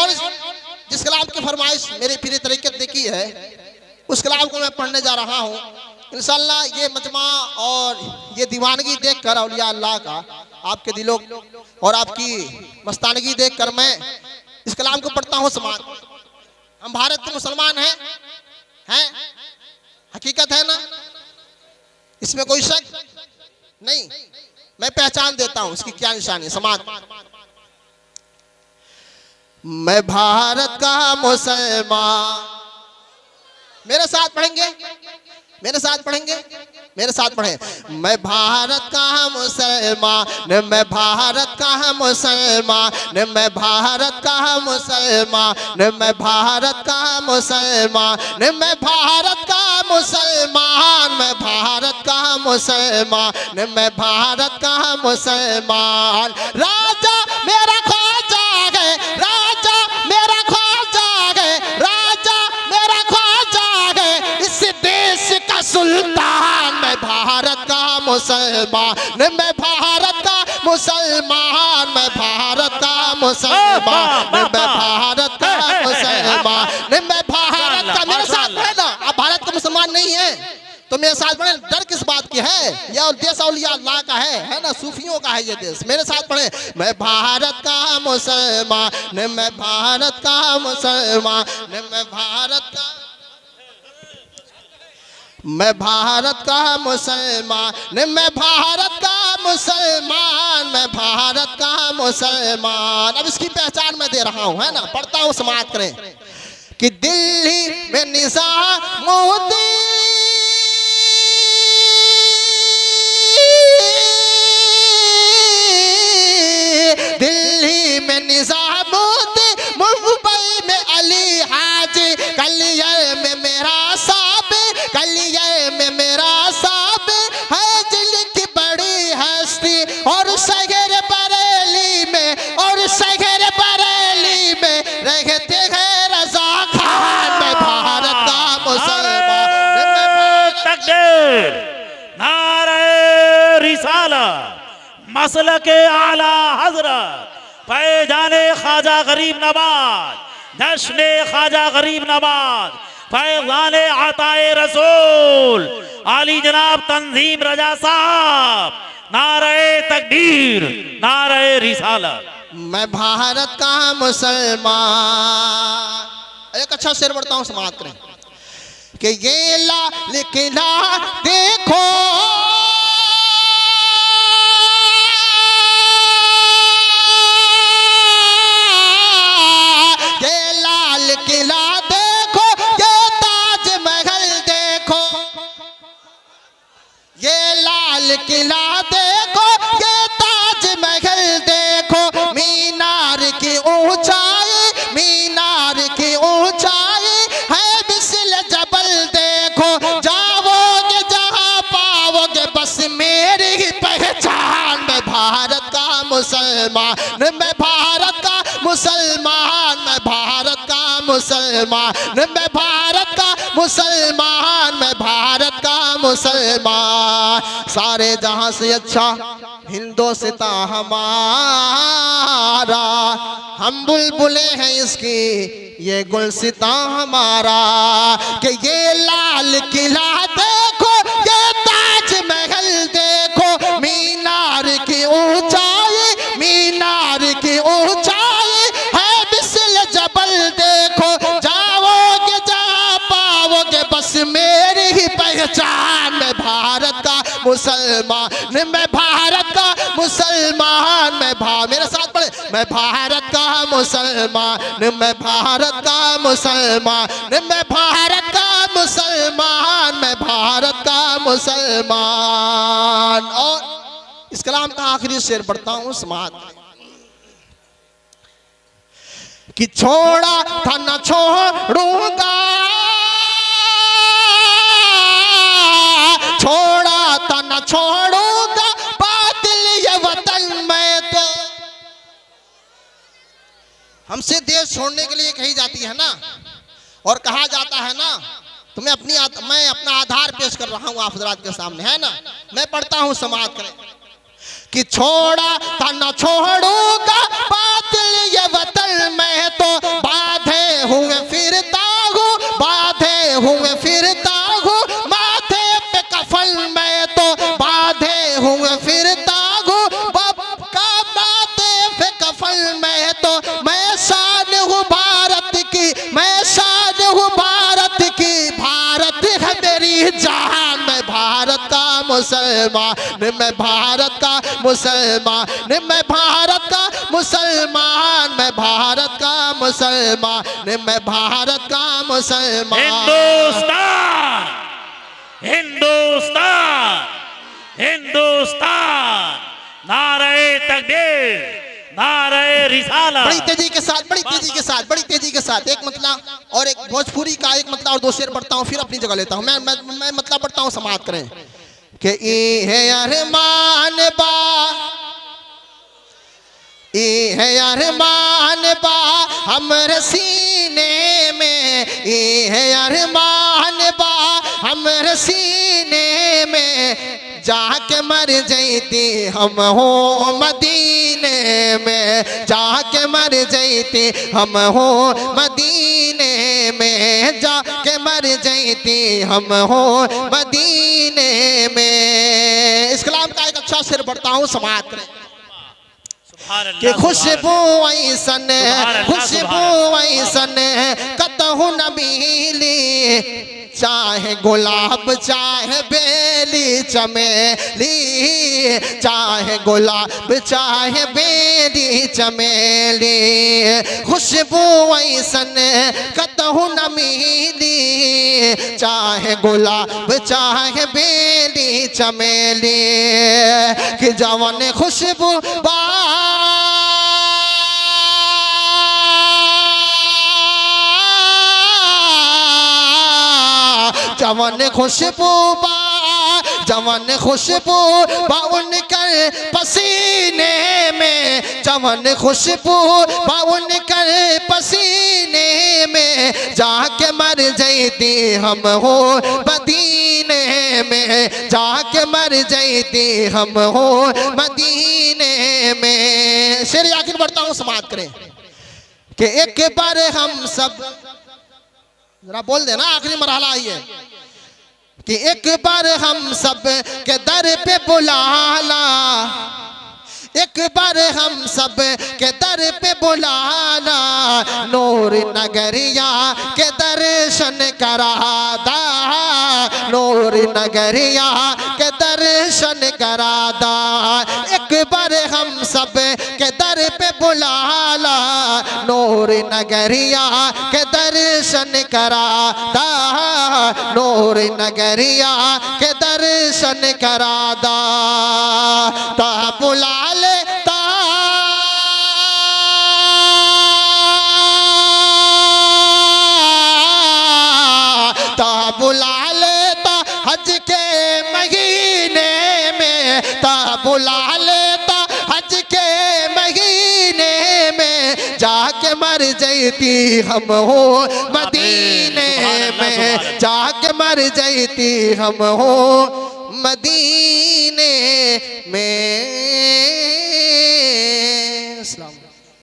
और जिस कलाम की फरमाइश मेरे पीर तरीक़त ने की है उस कलाम को मैं पढ़ने जा रहा हूँ। इंशाअल्लाह ये मजमा और ये दीवानगी देख कर औलिया अल्लाह का आपके दिलों और आपकी मस्तानगी देख कर मैं इस कलाम को पढ़ता हूँ। समाज हम भारत के मुसलमान हैं हकीकत है ना, इसमें कोई शक नहीं। मैं पहचान देता हूँ इसकी क्या निशानी है। समाज मैं भारत का मुसलमान, मेरे साथ पढ़ेंगे, मेरे साथ पढ़ेंगे, मेरे साथ पढ़े। मैं भारत का मुसलमान, मैं भारत का मुसलमान, मैं भारत का मुसलमान, मैं भारत का मुसलमान, मैं भारत का मुसलमान, मैं भारत का मुसलमान, मैं भारत का मुसलमान। राजा मेरा ख्वाजा है, राजा मेरा ख्वाजा है, राजा मेरा ख्वाजा है, इस देश का सुल्तान। मैं भारत का मुसलमान, मैं भारत का मुसलमान, मैं भारत का मुसलमान, मैं भारत का मुसलमान, मैं भारत का। मेरे साथ है ना, आप भारत का मुसलमान नहीं है तो मेरे साथ पढ़े। डर किस बात की है, यह देश औलिया अल्लाह का है ना, सूफियों का है ये देश। मेरे साथ पढ़े। मैं भारत का मुसलमान, मैं भारत का मुसलमान, मैं भारत का, मैं भारत का मुसलमान, मैं भारत का मुसलमान, मैं भारत का मुसलमान। अब इसकी पहचान मैं दे रहा हूँ है ना, पढ़ता हूँ समाप्त करें कि दिल्ली में निज़ामुद्दीन, दिल्ली में निज़ामुद्दीन, मुंबई में अली हाजी, कलियर में मेरा साबिर, कलियर में मेरा साबिर है दिल की बड़ी हस्ती। और शहर बरेली में, और शहर बरेली में रहते हैं रज़ा खान। मैं भारत का मुसलमान, तकबीर, नारे रिसालत, मसलके आला हजरत फैजाने ख्वाजा गरीब नवाज, जश्ने ख्वाजा गरीब नवाज, फैजाने आताए रसूल आली जनाब तंजीम रजा साहब। नारे तकबीर, नारे रिसालत। मैं भारत का मुसलमान। एक अच्छा शेर पढ़ता हूँ, समाप्त करें कि ये लाल किला देखो, ये लाल किला देखो, ये ताजमहल देखो, ये लाल किला देखो, ये ताजमहल देखो, मीनार की ऊंचाई, मीनार की ऊंचाई है मिसल जबल देखो। जाओगे जहां पाओगे बस मेरी ही पहचान। मैं भारत का मुसलमान, मैं भारत का मुसलमान, मैं भारत का मुसलमान, मैं भारत का मुसलमान, मैं भारत का मुसलमान। सारे जहां से अच्छा हिंदुस्ता हमारा, हम बुलबुले हैं इसकी ये गुलसिता हमारा। कि ये लाल किला देखो, ये ताजमहल देखो, मीनार की ऊंचाई, मीनार की ऊंचाई है मिसल जबल देखो। जाओगे जहां पाओगे बस मेरी ही पहचान। मैं भारत का मुसलमान, मैं भारत का मुसलमान, मैं मेरे साथ पढ़े। मैं भारत का मुसलमान, मैं भारत का मुसलमान, मैं भारत का मुसलमान, मैं भारत का मुसलमान। और इस कलाम का आखिरी शेर पढ़ता हूँ, समाप्त कि छोड़ा था न छोड़ूंगा, छोड़ा था न छोड़ूंगा बातिल ये वतन में। तो हमसे देश छोड़ने के लिए कही जाती है ना, और कहा जाता है ना, तो मैं अपना आधार पेश कर रहा हूं आप हजरात के सामने है ना। मैं पढ़ता हूं, समाप्त करें कि छोड़ा था न छोड़ूंगा बातिल ये वतन में। तो मुसलमान, मैं भारत का मुसलमान, मैं भारत का मुसलमान, मैं भारत का मुसलमान, मैं भारत का मुसलमान। हिंदुस्तान, हिंदुस्तान, हिंदुस्तान, नारे तकबीर, नारे रिसाला। बड़ी तेजी के साथ, बड़ी तेजी के साथ, बड़ी तेजी के साथ एक मतला और एक भोजपुरी का एक मतला और दो शेर पढ़ता हूँ, फिर अपनी जगह लेता हूँ। मैं मतला पढ़ता हूँ, समाप्त करें कि ई है अरमान बा, ई है अरमान बा हमरे सीने में, ई है अरमान बा हमरे सीने में, जाके मर जैती हम हो मदीने में, जाके मर जैती हम हो मदीने में, जाके मर जैती हम हो मदीने में। इस कलाम का एक अच्छा शेर पढ़ता हूँ, समाप्त करें कि खुशबू ऐसन, खुशबू ऐसन कतहु न मिली, चाहे गुलाब चाहे बेली चमेली, चाहे गुलाब चाहे बेली चमेली, खुशबू ऐसन कतहु न मिली, चाहे गुलाब चाहे बेली चमेली, कि जवन खुशबू बा जवन खुशबू बा, जवन खुशबू बा उनकर पसीने में, जवन खुशबू बा उनकर पसीने में, जाके मर जैती हम हो मदीने में, जाके मर जैती हम हो मदीने में। शेर आखिर बढ़ता हूँ, समाप्त करें कि एक बार हम सब, जरा बोल देना आखिरी मरहला आई है कि एक बार हम सब के दर पे बुलाना, एक बार हम सब के दर पे बुलाना, नूर नगरिया के दर्शन करादा, नूर नगरिया के दर्शन करादा, एक बार हम सब के दर पे बुलाना, नूर नगरिया के दर्शन करादा, नूर नगरिया के दर्शन करादा, ता बुला लेता ता बुला लेता हज के महीने में, ता बुला लेता हज के महीने में, जाके मर जैती हम हो मदीने में, जाके मर जैती हम हो मदीने में।